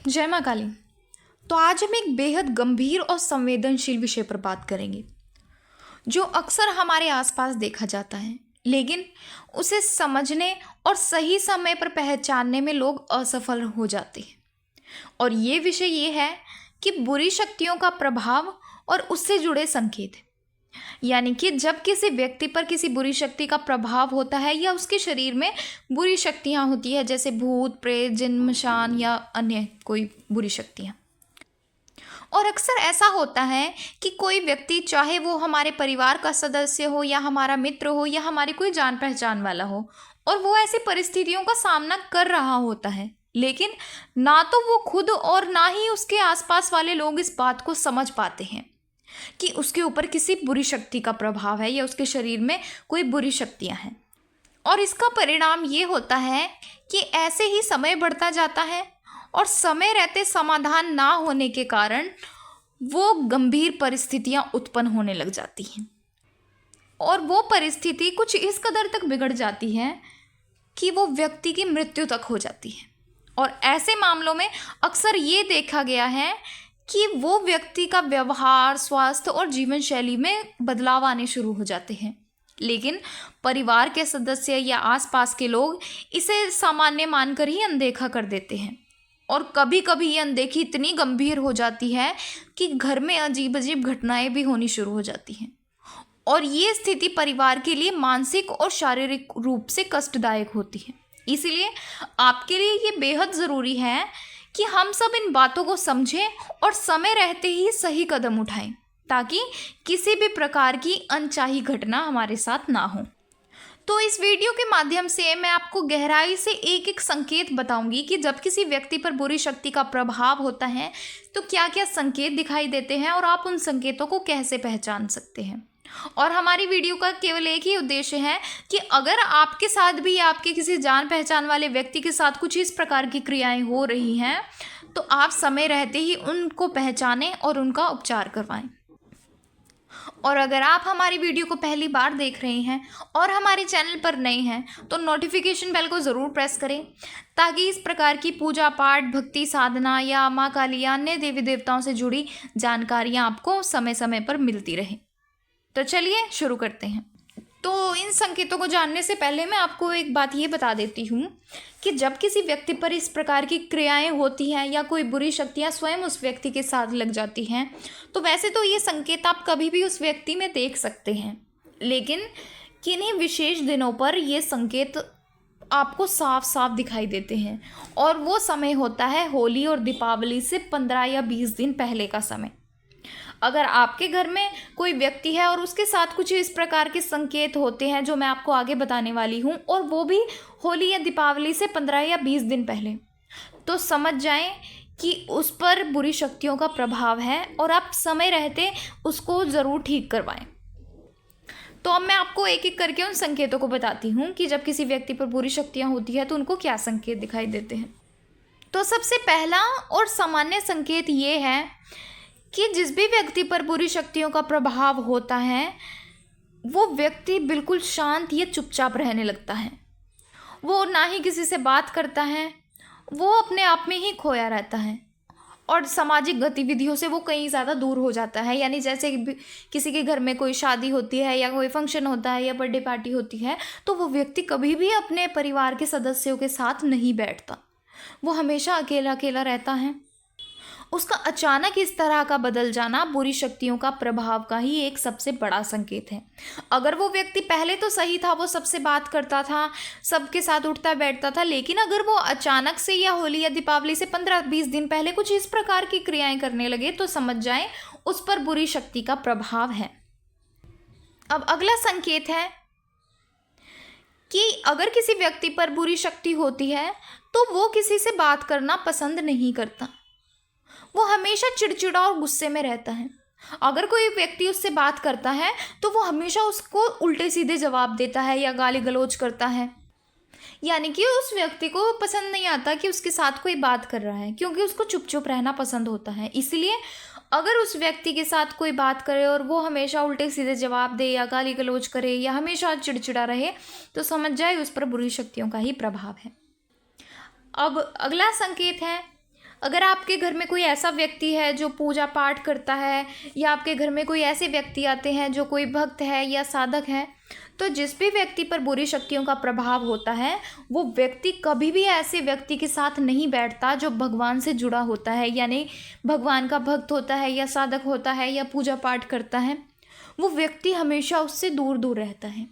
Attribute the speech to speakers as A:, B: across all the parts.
A: जय माँ काली। तो आज हम एक बेहद गंभीर और संवेदनशील विषय पर बात करेंगे जो अक्सर हमारे आसपास देखा जाता है, लेकिन उसे समझने और सही समय पर पहचानने में लोग असफल हो जाते हैं। और ये विषय ये है कि बुरी शक्तियों का प्रभाव और उससे जुड़े संकेत। यानी कि जब किसी व्यक्ति पर किसी बुरी शक्ति का प्रभाव होता है या उसके शरीर में बुरी शक्तियां होती है, जैसे भूत प्रेत जिन्न मशान या अन्य कोई बुरी शक्तियां। और अक्सर ऐसा होता है कि कोई व्यक्ति, चाहे वो हमारे परिवार का सदस्य हो या हमारा मित्र हो या हमारी कोई जान पहचान वाला हो, और वो ऐसी परिस्थितियों का सामना कर रहा होता है, लेकिन ना तो वो खुद और ना ही उसके आसपास वाले लोग इस बात को समझ पाते हैं कि उसके ऊपर किसी बुरी शक्ति का प्रभाव है या उसके शरीर में कोई बुरी शक्तियां हैं। और इसका परिणाम ये होता है कि ऐसे ही समय बढ़ता जाता है और समय रहते समाधान ना होने के कारण वो गंभीर परिस्थितियां उत्पन्न होने लग जाती हैं। और वो परिस्थिति कुछ इस कदर तक बिगड़ जाती है कि वो व्यक्ति की मृत्यु तक हो जाती है। और ऐसे मामलों में अक्सर ये देखा गया है कि वो व्यक्ति का व्यवहार, स्वास्थ्य और जीवन शैली में बदलाव आने शुरू हो जाते हैं, लेकिन परिवार के सदस्य या आसपास के लोग इसे सामान्य मानकर ही अनदेखा कर देते हैं। और कभी कभी ये अनदेखी इतनी गंभीर हो जाती है कि घर में अजीब अजीब घटनाएं भी होनी शुरू हो जाती हैं। और ये स्थिति परिवार के लिए मानसिक और शारीरिक रूप से कष्टदायक होती है। इसीलिए आपके लिए ये बेहद ज़रूरी है कि हम सब इन बातों को समझें और समय रहते ही सही कदम उठाएं, ताकि किसी भी प्रकार की अनचाही घटना हमारे साथ ना हो। तो इस वीडियो के माध्यम से मैं आपको गहराई से एक एक संकेत बताऊंगी कि जब किसी व्यक्ति पर बुरी शक्ति का प्रभाव होता है तो क्या क्या संकेत दिखाई देते हैं और आप उन संकेतों को कैसे पहचान सकते हैं। और हमारी वीडियो का केवल एक ही उद्देश्य है कि अगर आपके साथ भी या आपके किसी जान पहचान वाले व्यक्ति के साथ कुछ इस प्रकार की क्रियाएं हो रही हैं तो आप समय रहते ही उनको पहचानें और उनका उपचार करवाएं। और अगर आप हमारी वीडियो को पहली बार देख रहे हैं और हमारे चैनल पर नए हैं तो नोटिफिकेशन बेल को ज़रूर प्रेस करें, ताकि इस प्रकार की पूजा पाठ, भक्ति साधना या माँ काली या अन्य देवी देवताओं से जुड़ी जानकारियाँ आपको समय समय पर मिलती रहें। तो चलिए शुरू करते हैं। तो इन संकेतों को जानने से पहले मैं आपको एक बात ये बता देती हूँ कि जब किसी व्यक्ति पर इस प्रकार की क्रियाएं होती हैं या कोई बुरी शक्तियाँ स्वयं उस व्यक्ति के साथ लग जाती हैं, तो वैसे तो ये संकेत आप कभी भी उस व्यक्ति में देख सकते हैं, लेकिन किन्हीं विशेष दिनों पर ये संकेत आपको साफ साफ दिखाई देते हैं। और वो समय होता है होली और दीपावली से 15 या 20 दिन पहले का समय। अगर आपके घर में कोई व्यक्ति है और उसके साथ कुछ इस प्रकार के संकेत होते हैं जो मैं आपको आगे बताने वाली हूँ, और वो भी होली या दीपावली से 15 या 20 दिन पहले, तो समझ जाएं कि उस पर बुरी शक्तियों का प्रभाव है और आप समय रहते उसको ज़रूर ठीक करवाएं। तो अब मैं आपको एक एक करके उन संकेतों को बताती हूँ कि जब किसी व्यक्ति पर बुरी शक्तियाँ होती है तो उनको क्या संकेत दिखाई देते हैं। तो सबसे पहला और सामान्य संकेत ये है कि जिस भी व्यक्ति पर बुरी शक्तियों का प्रभाव होता है वो व्यक्ति बिल्कुल शांत या चुपचाप रहने लगता है। वो ना ही किसी से बात करता है, वो अपने आप में ही खोया रहता है और सामाजिक गतिविधियों से वो कहीं ज़्यादा दूर हो जाता है। यानी जैसे किसी के घर में कोई शादी होती है या कोई फंक्शन होता है या बर्थडे पार्टी होती है तो वो व्यक्ति कभी भी अपने परिवार के सदस्यों के साथ नहीं बैठता, वो हमेशा अकेला अकेला रहता है। उसका अचानक इस तरह का बदल जाना बुरी शक्तियों का प्रभाव का ही एक सबसे बड़ा संकेत है। अगर वो व्यक्ति पहले तो सही था, वो सबसे बात करता था, सबके साथ उठता बैठता था, लेकिन अगर वो अचानक से या होली या दीपावली से 15-20 दिन पहले कुछ इस प्रकार की क्रियाएं करने लगे तो समझ जाएं उस पर बुरी शक्ति का प्रभाव है। अब अगला संकेत है कि अगर किसी व्यक्ति पर बुरी शक्ति होती है तो वो किसी से बात करना पसंद नहीं करता, वो हमेशा चिड़चिड़ा और गुस्से में रहता है। अगर कोई व्यक्ति उससे बात करता है तो वो हमेशा उसको उल्टे सीधे जवाब देता है या गाली गलौज करता है। यानी कि उस व्यक्ति को पसंद नहीं आता कि उसके साथ कोई बात कर रहा है, क्योंकि उसको चुप चुप रहना पसंद होता है। इसलिए अगर उस व्यक्ति के साथ कोई बात करे और वो हमेशा उल्टे सीधे जवाब दे या गाली गलौज करे या हमेशा चिड़चिड़ा रहे तो समझ जाए उस पर बुरी शक्तियों का ही प्रभाव है। अब अगला संकेत है अगर आपके घर में कोई ऐसा व्यक्ति है जो पूजा पाठ करता है, या आपके घर में कोई ऐसे व्यक्ति आते हैं जो कोई भक्त है या साधक है, तो जिस भी व्यक्ति पर बुरी शक्तियों का प्रभाव होता है, वो व्यक्ति कभी भी ऐसे व्यक्ति के साथ नहीं बैठता जो भगवान से जुड़ा होता है, यानी भगवान का भक्त होता है या साधक होता है या पूजा पाठ करता है। वो व्यक्ति हमेशा उससे दूर दूर रहता है।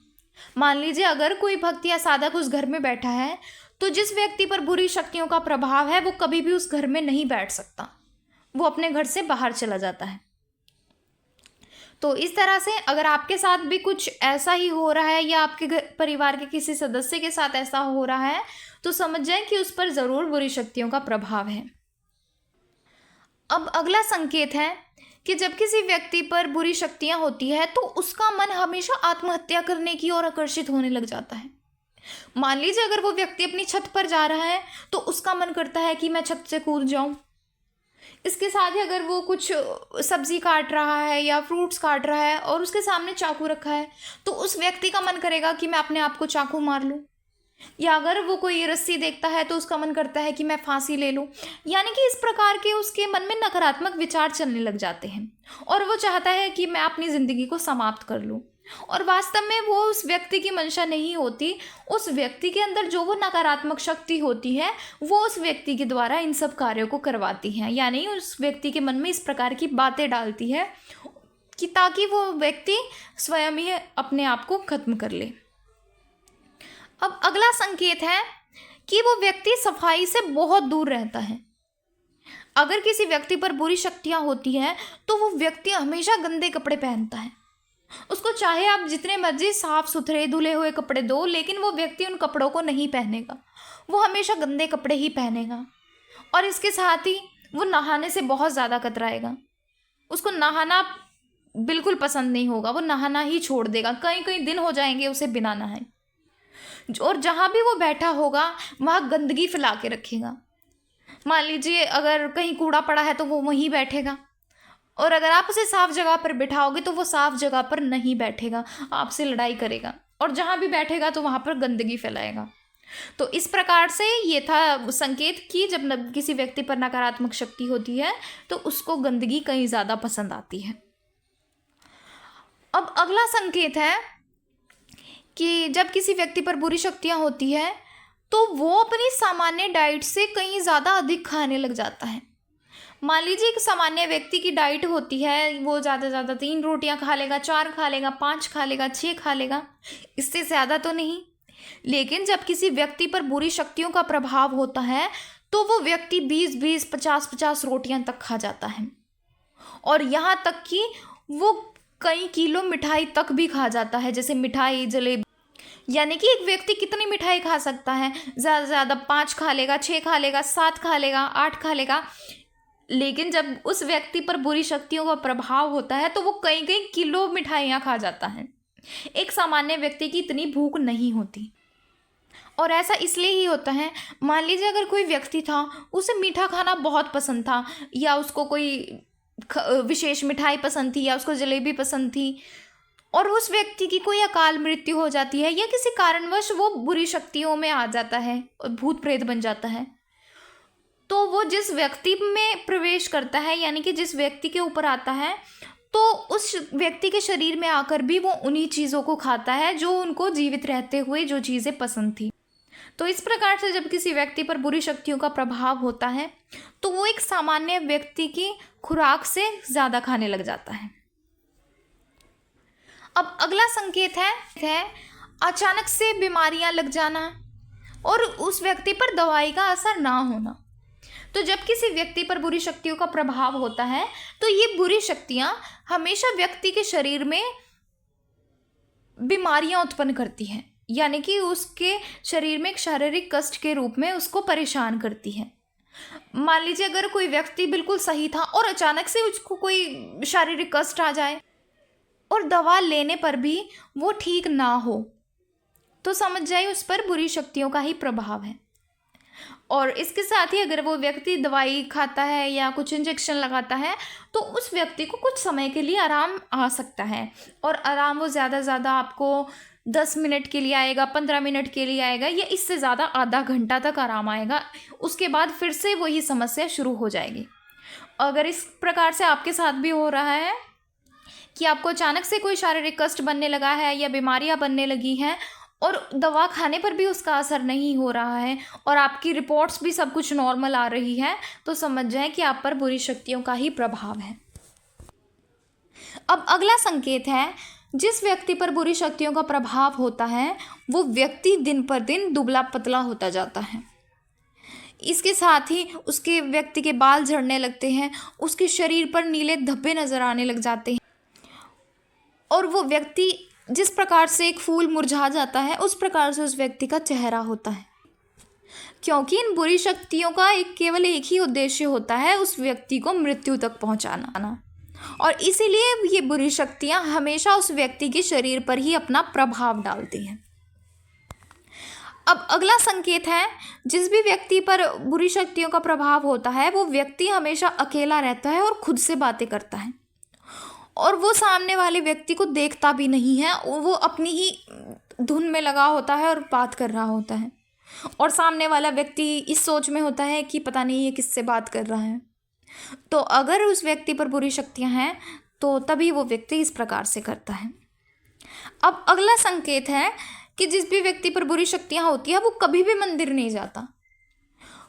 A: मान लीजिए अगर कोई भक्त या साधक उस घर में बैठा है, तो जिस व्यक्ति पर बुरी शक्तियों का प्रभाव है वो कभी भी उस घर में नहीं बैठ सकता, वो अपने घर से बाहर चला जाता है। तो इस तरह से अगर आपके साथ भी कुछ ऐसा ही हो रहा है, या आपके घर परिवार के किसी सदस्य के साथ ऐसा हो रहा है, तो समझ जाएं कि उस पर ज़रूर बुरी शक्तियों का प्रभाव है। अब अगला संकेत है कि जब किसी व्यक्ति पर बुरी शक्तियां होती है तो उसका मन हमेशा आत्महत्या करने की ओर आकर्षित होने लग जाता है। मान लीजिए अगर वो व्यक्ति अपनी छत पर जा रहा है तो उसका मन करता है कि मैं छत से कूद जाऊं। इसके साथ ही अगर वो कुछ सब्जी काट रहा है या फ्रूट्स काट रहा है और उसके सामने चाकू रखा है, तो उस व्यक्ति का मन करेगा कि मैं अपने आप को चाकू मार लूं। या अगर वो कोई रस्सी देखता है तो उसका मन करता है कि मैं फांसी ले लूं। यानी कि इस प्रकार के उसके मन में नकारात्मक विचार चलने लग जाते हैं और वो चाहता है कि मैं अपनी ज़िंदगी को समाप्त कर लूं। और वास्तव में वो उस व्यक्ति की मंशा नहीं होती। उस व्यक्ति के अंदर जो वो नकारात्मक शक्ति होती है वो उस व्यक्ति के द्वारा इन सब कार्यों को करवाती है, यानी उस व्यक्ति के मन में इस प्रकार की बातें डालती है कि ताकि वो व्यक्ति स्वयं ही अपने आप को खत्म कर ले। अब अगला संकेत है कि वो व्यक्ति सफाई से बहुत दूर रहता है। अगर किसी व्यक्ति पर बुरी शक्तियां होती हैं तो वो व्यक्ति हमेशा गंदे कपड़े पहनता है। उसको चाहे आप जितने मर्जी साफ सुथरे धुले हुए कपड़े दो, लेकिन वो व्यक्ति उन कपड़ों को नहीं पहनेगा, वो हमेशा गंदे कपड़े ही पहनेगा। और इसके साथ ही वो नहाने से बहुत ज़्यादा कतराएगा। उसको नहाना बिल्कुल पसंद नहीं होगा, वो नहाना ही छोड़ देगा। कई कई दिन हो जाएंगे उसे बिना नहाए। और जहाँ भी वो बैठा होगा वहाँ गंदगी फैला के रखेगा। मान लीजिए अगर कहीं कूड़ा पड़ा है तो वो वहीं बैठेगा, और अगर आप उसे साफ जगह पर बिठाओगे तो वो साफ जगह पर नहीं बैठेगा, आपसे लड़ाई करेगा, और जहाँ भी बैठेगा तो वहाँ पर गंदगी फैलाएगा। तो इस प्रकार से ये था संकेत कि जब किसी व्यक्ति पर नकारात्मक शक्ति होती है तो उसको गंदगी कहीं ज़्यादा पसंद आती है। अब अगला संकेत है कि जब किसी व्यक्ति पर बुरी शक्तियाँ होती है तो वो अपनी सामान्य डाइट से कहीं ज़्यादा अधिक खाने लग जाता है। मान लीजिए एक सामान्य व्यक्ति की डाइट होती है, वो ज़्यादा से ज़्यादा 3 रोटियां खा लेगा, 4 खा लेगा, 5 खा लेगा, 6 खा लेगा, इससे ज़्यादा तो नहीं। लेकिन जब किसी व्यक्ति पर बुरी शक्तियों का प्रभाव होता है तो वो व्यक्ति 20-20, 50-50 रोटियां तक खा जाता है, और यहाँ तक कि वो कई किलो मिठाई तक भी खा जाता है, जैसे मिठाई, जलेबी। यानी कि एक व्यक्ति कितनी मिठाई खा सकता है? ज़्यादा से ज़्यादा 5 खा लेगा, 6 खा लेगा, 7 खा लेगा, 8 खा लेगा। लेकिन जब उस व्यक्ति पर बुरी शक्तियों का प्रभाव होता है तो वो कई कई किलो मिठाइयाँ खा जाता है। एक सामान्य व्यक्ति की इतनी भूख नहीं होती, और ऐसा इसलिए ही होता है। मान लीजिए अगर कोई व्यक्ति था, उसे मीठा खाना बहुत पसंद था, या उसको कोई विशेष मिठाई पसंद थी, या उसको जलेबी पसंद थी, और उस व्यक्ति की कोई अकाल मृत्यु हो जाती है या किसी कारणवश वो बुरी शक्तियों में आ जाता है, भूत प्रेत बन जाता है, तो वो जिस व्यक्ति में प्रवेश करता है, यानी कि जिस व्यक्ति के ऊपर आता है, तो उस व्यक्ति के शरीर में आकर भी वो उन्हीं चीज़ों को खाता है जो उनको जीवित रहते हुए जो चीज़ें पसंद थी। तो इस प्रकार से जब किसी व्यक्ति पर बुरी शक्तियों का प्रभाव होता है तो वो एक सामान्य व्यक्ति की खुराक से ज़्यादा खाने लग जाता है। अब अगला संकेत है अचानक से बीमारियां लग जाना और उस व्यक्ति पर दवाई का असर ना होना। तो जब किसी व्यक्ति पर बुरी शक्तियों का प्रभाव होता है तो ये बुरी शक्तियां हमेशा व्यक्ति के शरीर में बीमारियां उत्पन्न करती हैं, यानी कि उसके शरीर में एक शारीरिक कष्ट के रूप में उसको परेशान करती है। मान लीजिए अगर कोई व्यक्ति बिल्कुल सही था और अचानक से उसको कोई शारीरिक कष्ट आ जाए और दवा लेने पर भी वो ठीक ना हो, तो समझ जाइए उस पर बुरी शक्तियों का ही प्रभाव है। और इसके साथ ही अगर वो व्यक्ति दवाई खाता है या कुछ इंजेक्शन लगाता है तो उस व्यक्ति को कुछ समय के लिए आराम आ सकता है, और आराम वो ज़्यादा आपको 10 मिनट के लिए आएगा, 15 मिनट के लिए आएगा, या इससे ज़्यादा आधा घंटा तक आराम आएगा। उसके बाद फिर से वही समस्या शुरू हो जाएगी। अगर इस प्रकार से आपके साथ भी हो रहा है कि आपको अचानक से कोई शारीरिक कष्ट बनने लगा है या बीमारियां बनने लगी हैं और दवा खाने पर भी उसका असर नहीं हो रहा है और आपकी रिपोर्ट्स भी सब कुछ नॉर्मल आ रही है, तो समझ जाएं कि आप पर बुरी शक्तियों का ही प्रभाव है। अब अगला संकेत है, जिस व्यक्ति पर बुरी शक्तियों का प्रभाव होता है वो व्यक्ति दिन पर दिन दुबला पतला होता जाता है। इसके साथ ही उसके व्यक्ति के बाल झड़ने लगते हैं, उसके शरीर पर नीले धब्बे नजर आने लग जाते हैं और वो व्यक्ति जिस प्रकार से एक फूल मुरझा जाता है उस प्रकार से उस व्यक्ति का चेहरा होता है। क्योंकि इन बुरी शक्तियों का केवल एक ही उद्देश्य होता है, उस व्यक्ति को मृत्यु तक पहुंचाना, और इसीलिए ये बुरी शक्तियां हमेशा उस व्यक्ति के शरीर पर ही अपना प्रभाव डालती हैं। अब अगला संकेत है, जिस भी व्यक्ति पर बुरी शक्तियों का प्रभाव होता है वो व्यक्ति हमेशा अकेला रहता है और खुद से बातें करता है और वो सामने वाले व्यक्ति को देखता भी नहीं है, वो अपनी ही धुन में लगा होता है और बात कर रहा होता है और सामने वाला व्यक्ति इस सोच में होता है कि पता नहीं ये किससे बात कर रहा है। तो अगर उस व्यक्ति पर बुरी शक्तियां हैं तो तभी वो व्यक्ति इस प्रकार से करता है। अब अगला संकेत है कि जिस भी व्यक्ति पर बुरी शक्तियां होती है वो कभी भी मंदिर नहीं जाता,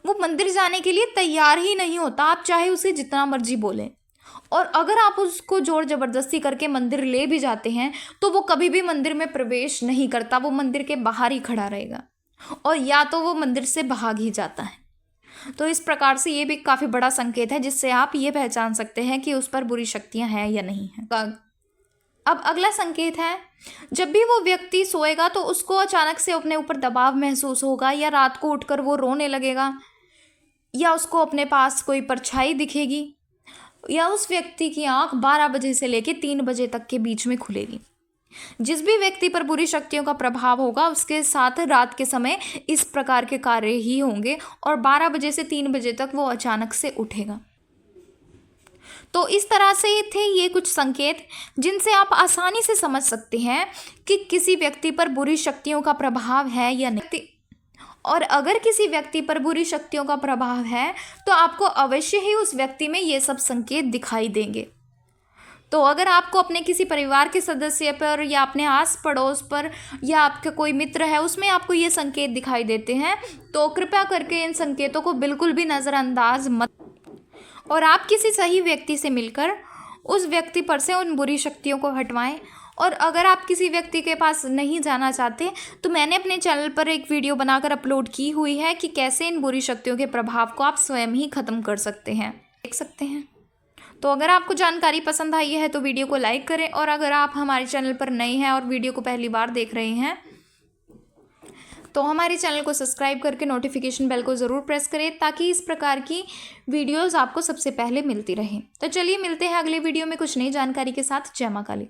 A: वो मंदिर जाने के लिए तैयार ही नहीं होता, आप चाहे उसे जितना मर्जी बोलें। और अगर आप उसको जोर जबरदस्ती करके मंदिर ले भी जाते हैं तो वो कभी भी मंदिर में प्रवेश नहीं करता, वो मंदिर के बाहर ही खड़ा रहेगा और या तो वो मंदिर से भाग ही जाता है। तो इस प्रकार से ये भी काफ़ी बड़ा संकेत है जिससे आप ये पहचान सकते हैं कि उस पर बुरी शक्तियां हैं या नहीं हैं। अब अगला संकेत है, जब भी वो व्यक्ति सोएगा तो उसको अचानक से अपने ऊपर दबाव महसूस होगा, या रात को उठकर वो रोने लगेगा, या उसको अपने पास कोई परछाई दिखेगी, या उस व्यक्ति की आंख 12 बजे से लेकर 3 बजे तक के बीच में खुलेगी। जिस भी व्यक्ति पर बुरी शक्तियों का प्रभाव होगा उसके साथ रात के समय इस प्रकार के कार्य ही होंगे और 12 बजे से 3 बजे तक वो अचानक से उठेगा। तो इस तरह से थे ये कुछ संकेत जिनसे आप आसानी से समझ सकते हैं कि किसी व्यक्ति पर बुरी शक्तियों का प्रभाव है या नहीं। और अगर किसी व्यक्ति पर बुरी शक्तियों का प्रभाव है तो आपको अवश्य ही उस व्यक्ति में ये सब संकेत दिखाई देंगे। तो अगर आपको अपने किसी परिवार के सदस्य पर या अपने आस पड़ोस पर या आपका कोई मित्र है उसमें आपको ये संकेत दिखाई देते हैं तो कृपया करके इन संकेतों को बिल्कुल भी नज़रअंदाज मत, और आप किसी सही व्यक्ति से मिलकर उस व्यक्ति पर से उन बुरी शक्तियों को हटवाएं। और अगर आप किसी व्यक्ति के पास नहीं जाना चाहते तो मैंने अपने चैनल पर एक वीडियो बनाकर अपलोड की हुई है कि कैसे इन बुरी शक्तियों के प्रभाव को आप स्वयं ही ख़त्म कर सकते हैं, देख सकते हैं। तो अगर आपको जानकारी पसंद आई है तो वीडियो को लाइक करें, और अगर आप हमारे चैनल पर नए हैं और वीडियो को पहली बार देख रहे हैं तो हमारे चैनल को सब्सक्राइब करके नोटिफिकेशन बेल को ज़रूर प्रेस करें ताकि इस प्रकार की वीडियोस आपको सबसे पहले मिलती रहें। तो चलिए मिलते हैं अगले वीडियो में कुछ नई जानकारी के साथ। जय मां काली।